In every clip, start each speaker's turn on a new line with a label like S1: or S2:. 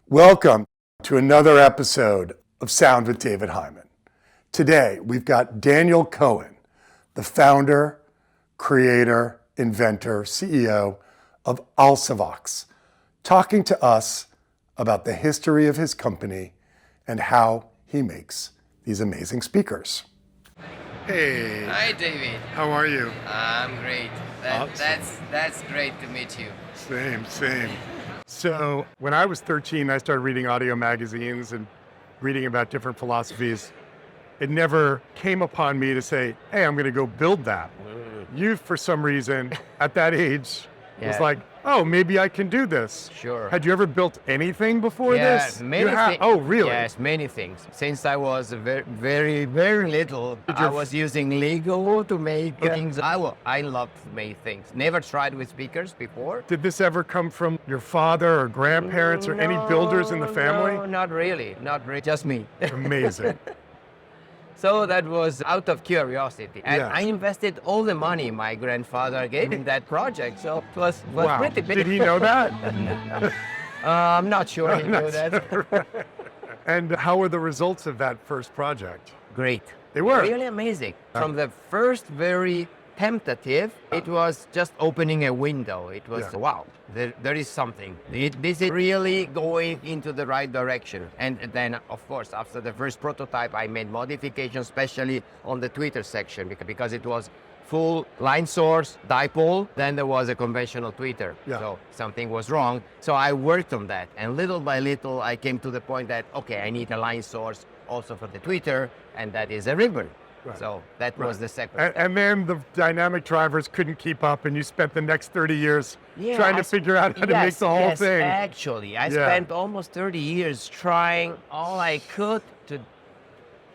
S1: Welcome to another episode of Sound with David Hyman. Today, we've got Daniele Coen, the founder, creator, inventor, CEO of Alsyvox, talking to us about the history of his company and how he makes these amazing speakers. Hey.
S2: Hi, David.
S1: How are you?
S2: I'm great.
S1: Awesome.
S2: That's great to meet you.
S1: Same. So when I was 13, I started reading audio magazines and reading about different philosophies. It never came upon me to say, hey, I'm going to go build that. You, for some reason, at that age, was like, oh, maybe I can do this.
S2: Sure.
S1: Had you ever built anything before this?
S2: Many things.
S1: Oh, really?
S2: Yes, many things. Since I was very little, I was using Lego to make things. I love to make things. Never tried with speakers before.
S1: Did this ever come from your father or grandparents or any builders in the family?
S2: No, not really. Just me.
S1: Amazing.
S2: So that was out of curiosity. And
S1: Yeah.
S2: I invested all the money my grandfather gave in that project. So it was
S1: Wow.
S2: pretty big.
S1: Did he know that?
S2: I'm not sure he knew that.
S1: And how were the results of that first project?
S2: Great.
S1: They were.
S2: Really amazing. From the first very tentative, it was just opening a window. It was, wow, there is something. This is really going into the right direction. And then, of course, after the first prototype, I made modifications, especially on the Twitter section, because it was full line source, dipole, then there was a conventional tweeter.
S1: Yeah.
S2: So something was wrong. So I worked on that. And little by little, I came to the point that, okay, I need a line source also for the tweeter, and that is a ribbon.
S1: Right.
S2: So that was the second.
S1: And then the dynamic drivers couldn't keep up, and you spent the next 30 years trying to figure out how to make the whole thing.
S2: Actually, I spent almost 30 years trying all I could to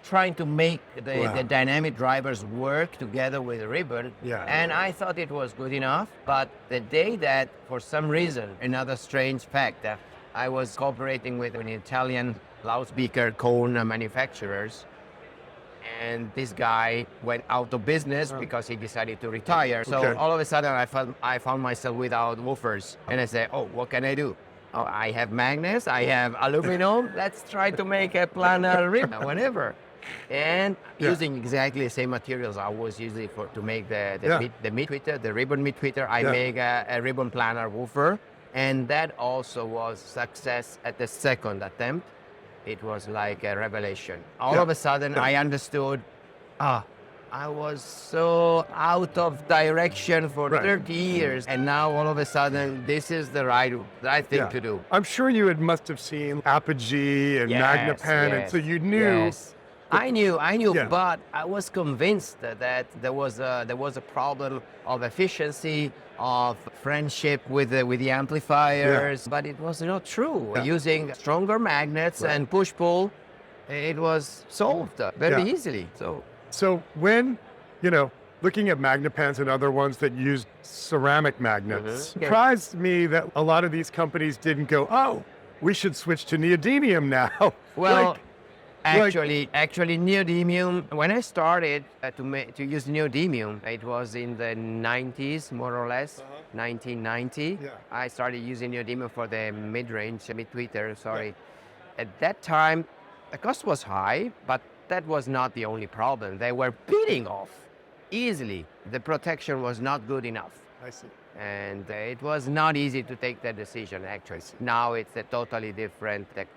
S2: trying to make the dynamic drivers work together with the ribbon.
S1: Yeah.
S2: And I thought it was good enough. But the day that, for some reason, another strange fact, I was cooperating with an Italian loudspeaker cone manufacturers. And this guy went out of business because he decided to retire. So all of a sudden, I found myself without woofers. And I said, oh, what can I do? Oh, I have magnets, I have aluminum. Let's try to make a planar ribbon, whatever. And using exactly the same materials I was using to make the mid-tweeter, the ribbon mid-tweeter, I make a ribbon planar woofer. And that also was success at the second attempt. It was like a revelation. All of a sudden, I understood, I was so out of direction for 30 years, and now all of a sudden, this is the right thing to do.
S1: I'm sure you must have seen Apogee and Magna pen, and so you knew.
S2: Yes. I knew, but I was convinced that there was a problem of efficiency, of friendship with the amplifiers, but it was not true. Using stronger magnets and push-pull, it was solved very easily.
S1: So when, looking at Magna pens and other ones that use ceramic magnets, surprised me that a lot of these companies didn't go, oh, we should switch to neodymium now.
S2: Well. Actually, neodymium, when I started to use neodymium, it was in the 90s, more or less, 1990. Yeah. I started using neodymium for the mid-range, mid-tweeter, At that time, the cost was high, but that was not the only problem. They were peeling off easily. The protection was not good enough.
S1: I see.
S2: And it was not easy to take that decision, actually. Now it's a totally different thing.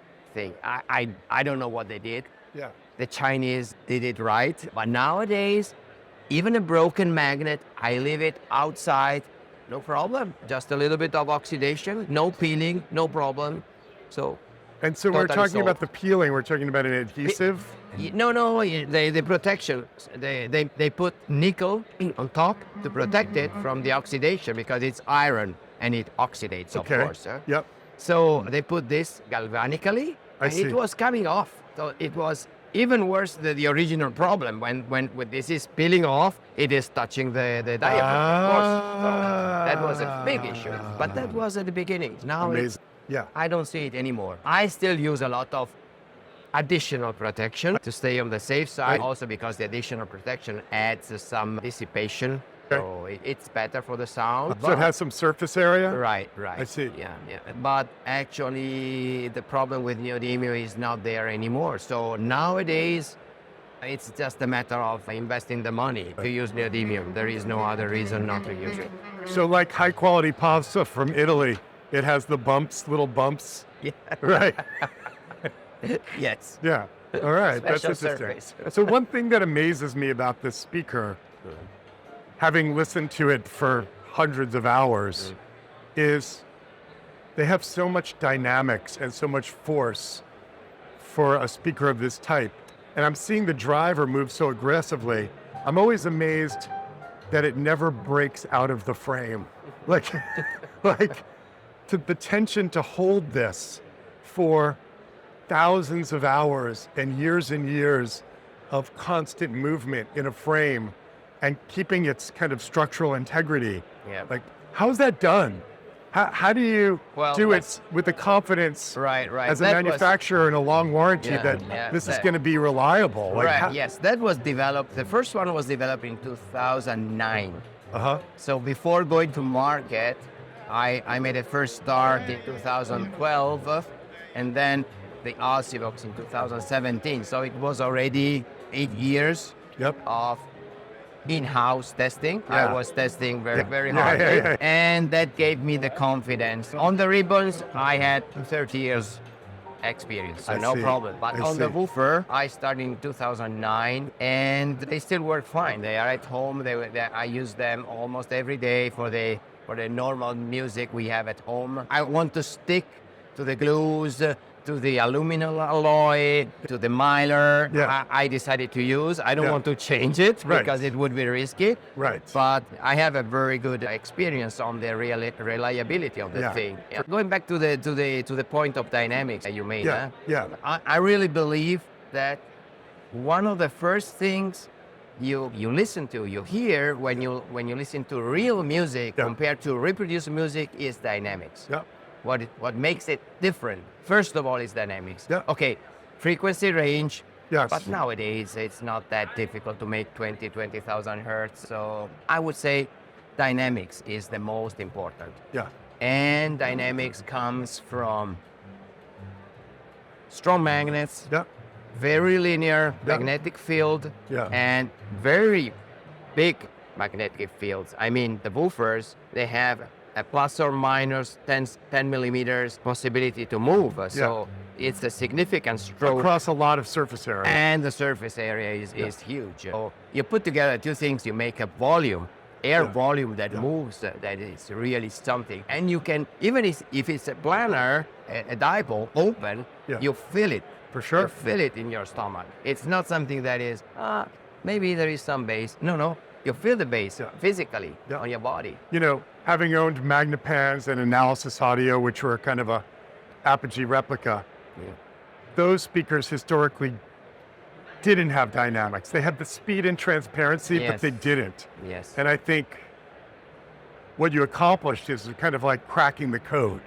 S2: I don't know what they did.
S1: Yeah.
S2: The Chinese did it right. But nowadays, even a broken magnet, I leave it outside, no problem. Just a little bit of oxidation, no peeling, no problem. So
S1: we're talking about the peeling, we're talking about an adhesive?
S2: No, the protection. They put nickel on top to protect it from the oxidation because it's iron and it oxidates, of course.
S1: Yep.
S2: So they put this galvanically, and it was coming off. So it was even worse than the original problem. When this is peeling off, it is touching the diaphragm, of course. So that was a big issue. But that was at the beginning. Now I don't see it anymore. I still use a lot of additional protection to stay on the safe side, also because the additional protection adds some dissipation So it's better for the sound.
S1: So it has some surface area?
S2: Right.
S1: I see.
S2: Yeah. But actually, the problem with Neodymium is not there anymore. So nowadays, it's just a matter of investing the money to use Neodymium. There is no other reason not to use it.
S1: So like high quality pasta from Italy, it has the bumps, little bumps.
S2: Yeah.
S1: Right.
S2: Yes.
S1: Yeah. All right. That's
S2: Special
S1: interesting.
S2: surface.
S1: So one thing that amazes me about this speaker, having listened to it for hundreds of hours, is they have so much dynamics and so much force for a speaker of this type. And I'm seeing the driver move so aggressively. I'm always amazed that it never breaks out of the frame. Like the tension to hold this for thousands of hours and years of constant movement in a frame and keeping its kind of structural integrity.
S2: Yeah.
S1: Like, how's that done? How do you do it with the confidence
S2: Right.
S1: as a manufacturer and a long warranty that this is going to be reliable? Like,
S2: Yes, that was developed. The first one was developed in 2009.
S1: Uh-huh.
S2: So before going to market, I made a first start in 2012, and then the Alsyvox in 2017. So it was already 8 years of in-house testing. I was testing very hard. And that gave me the confidence. On the ribbons, I had 30 years experience, so no problem. But on the woofer, I started in 2009, and they still work fine. They are at home. I use them almost every day for the normal music we have at home. I want to stick to the glues, to the aluminum alloy, to the mylar. I decided to use. I don't want to change it because it would be risky.
S1: Right.
S2: But I have a very good experience on the reliability of the thing. Going back to the point of dynamics that you made. I really believe that one of the first things you listen to, you hear when you listen to real music compared to reproduced music is dynamics. What makes it different, first of all, is dynamics. Okay, frequency range. But nowadays, it's not that difficult to make 20,000 hertz. So I would say dynamics is the most important. And dynamics comes from strong magnets, very linear magnetic field, and very big magnetic fields. I mean, the woofers, they have a plus or minus 10 millimeters possibility to move. So it's a significant stroke.
S1: Across a lot of surface area.
S2: And the surface area is huge. So you put together two things, you make a volume, air volume that moves, that is really something. And you can, even if it's a planar, a dipole, open, you feel it.
S1: For sure.
S2: You feel it in your stomach. It's not something that is, maybe there is some bass. No. You feel the bass physically on your body.
S1: You know, having owned Magna pans and Analysis Audio, which were kind of a Apogee replica, those speakers historically didn't have dynamics. They had the speed and transparency, but they didn't. And I think what you accomplished is kind of like cracking the code,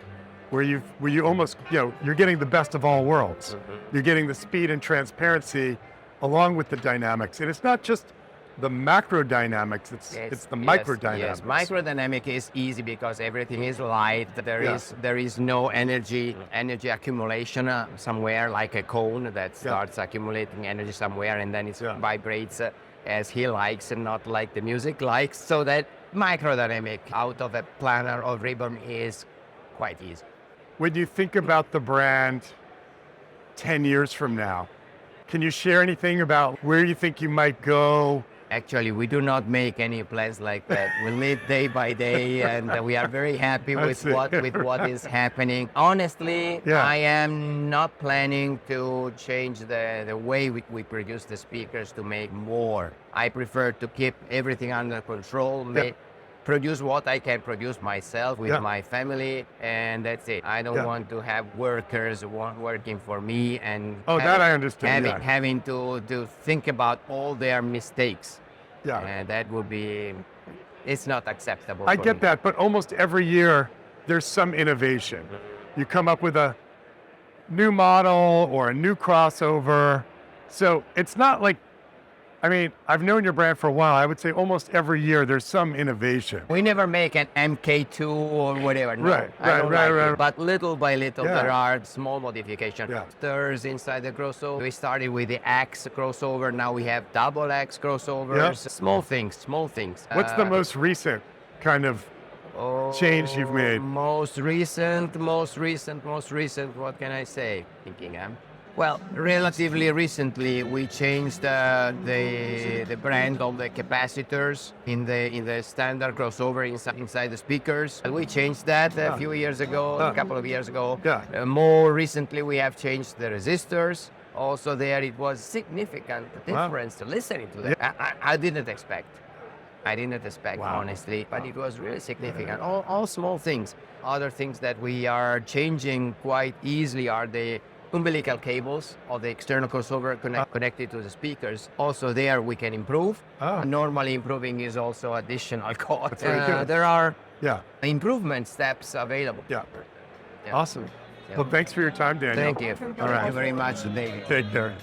S1: where you almost, you're getting the best of all worlds. You're getting the speed and transparency along with the dynamics. And it's not just the macro dynamics, it's the microdynamics.
S2: Yes, microdynamic is easy because everything is light. There is no energy accumulation somewhere, like a cone that starts accumulating energy somewhere and then it vibrates as he likes and not like the music likes. So that microdynamic out of a planar or ribbon is quite easy.
S1: When you think about the brand 10 years from now, can you share anything about where you think you might go?
S2: Actually, we do not make any plans like that. We live day by day, and we are very happy with what is happening. Honestly, I am not planning to change the way we produce the speakers to make more. I prefer to keep everything under control, produce what I can produce myself with my family, and that's it. I don't want to have workers working for me and
S1: that I understand.
S2: Having to think about all their mistakes. And that would be, it's not acceptable.
S1: I get that, but almost every year there's some innovation. You come up with a new model or a new crossover. So it's not like I mean, I've known your brand for a while. I would say almost every year there's some innovation.
S2: We never make an MK2 or whatever. No,
S1: Right,
S2: I don't
S1: right,
S2: like
S1: right.
S2: it. But little by little,
S1: Yeah.
S2: there are small modifications.
S1: Yeah.
S2: There's inside the crossover. We started with the X crossover. Now we have double X crossovers.
S1: Yeah.
S2: Small things, small things.
S1: What's the most recent kind of change you've made?
S2: Most recent, what can I say? Well, relatively recently, we changed the brand of the capacitors in the standard crossover inside the speakers. And we changed that a few years ago, a couple of years ago.
S1: Yeah.
S2: More recently, we have changed the resistors. Also there, it was significant difference listening to that. I didn't expect.
S1: Wow.
S2: Honestly, but it was really significant. All small things. Other things that we are changing quite easily are the umbilical cables of the external crossover connected to the speakers. Also there we can improve. Normally improving is also additional cost.
S1: very good.
S2: There are
S1: Yeah.
S2: improvement steps available.
S1: Yeah.
S2: Yeah.
S1: Awesome.
S2: Yeah.
S1: Well, thanks for your time, Daniel.
S2: Thank you.
S1: All right.
S2: Thank you very much, David.
S1: Take care.